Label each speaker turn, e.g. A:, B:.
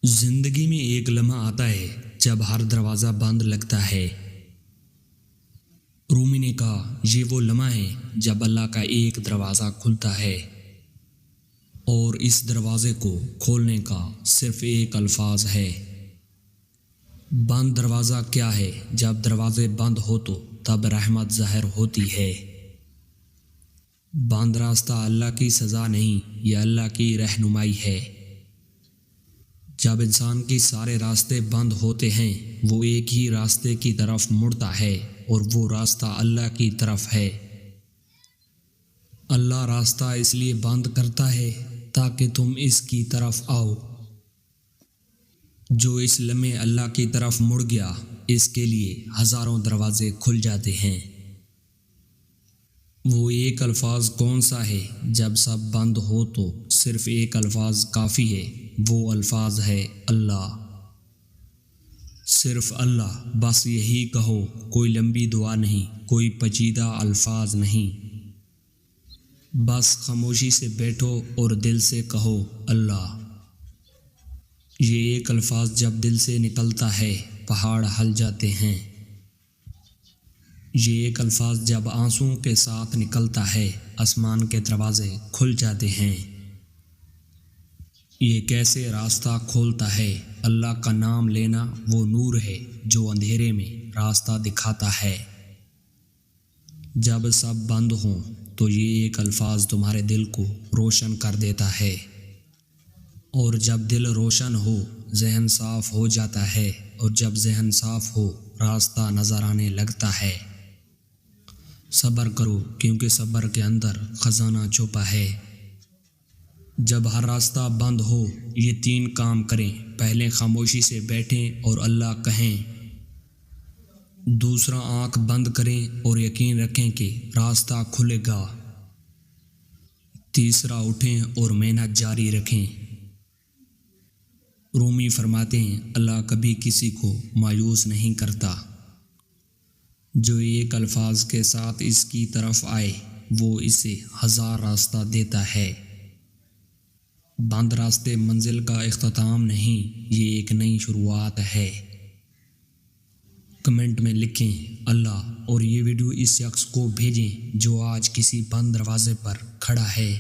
A: زندگی میں ایک لمحہ آتا ہے جب ہر دروازہ بند لگتا ہے۔ رومی نے کہا یہ وہ لمحہ ہے جب اللہ کا ایک دروازہ کھلتا ہے اور اس دروازے کو کھولنے کا صرف ایک الفاظ ہے۔ بند دروازہ کیا ہے؟ جب دروازے بند ہو تو تب رحمت ظاہر ہوتی ہے۔ بند راستہ اللہ کی سزا نہیں، یہ اللہ کی رہنمائی ہے۔ جب انسان کے سارے راستے بند ہوتے ہیں وہ ایک ہی راستے کی طرف مڑتا ہے اور وہ راستہ اللہ کی طرف ہے۔ اللہ راستہ اس لیے بند کرتا ہے تاکہ تم اس کی طرف آؤ۔ جو اس لمحے اللہ کی طرف مڑ گیا اس کے لیے ہزاروں دروازے کھل جاتے ہیں۔ وہ ایک الفاظ کون سا ہے؟ جب سب بند ہو تو صرف ایک الفاظ کافی ہے، وہ الفاظ ہے اللہ۔ صرف اللہ، بس یہی کہو، کوئی لمبی دعا نہیں، کوئی پیچیدہ الفاظ نہیں، بس خاموشی سے بیٹھو اور دل سے کہو اللہ۔ یہ ایک الفاظ جب دل سے نکلتا ہے پہاڑ ہل جاتے ہیں۔ یہ ایک الفاظ جب آنسوؤں کے ساتھ نکلتا ہے آسمان کے دروازے کھل جاتے ہیں۔ یہ کیسے راستہ کھولتا ہے؟ اللہ کا نام لینا وہ نور ہے جو اندھیرے میں راستہ دکھاتا ہے۔ جب سب بند ہوں تو یہ ایک الفاظ تمہارے دل کو روشن کر دیتا ہے، اور جب دل روشن ہو ذہن صاف ہو جاتا ہے، اور جب ذہن صاف ہو راستہ نظر آنے لگتا ہے۔ صبر کرو کیونکہ صبر کے اندر خزانہ چھپا ہے۔ جب ہر راستہ بند ہو یہ 3 کام کریں۔ پہلے خاموشی سے بیٹھیں اور اللہ کہیں۔ دوسرا آنکھ بند کریں اور یقین رکھیں کہ راستہ کھلے گا۔ تیسرا اٹھیں اور محنت جاری رکھیں۔ رومی فرماتے ہیں اللہ کبھی کسی کو مایوس نہیں کرتا۔ جو ایک الفاظ کے ساتھ اس کی طرف آئے وہ اسے 1000 راستہ دیتا ہے۔ بند راستے منزل کا اختتام نہیں، یہ ایک نئی شروعات ہے۔ کمنٹ میں لکھیں اللہ اور یہ ویڈیو اس شخص کو بھیجیں جو آج کسی بند دروازے پر کھڑا ہے۔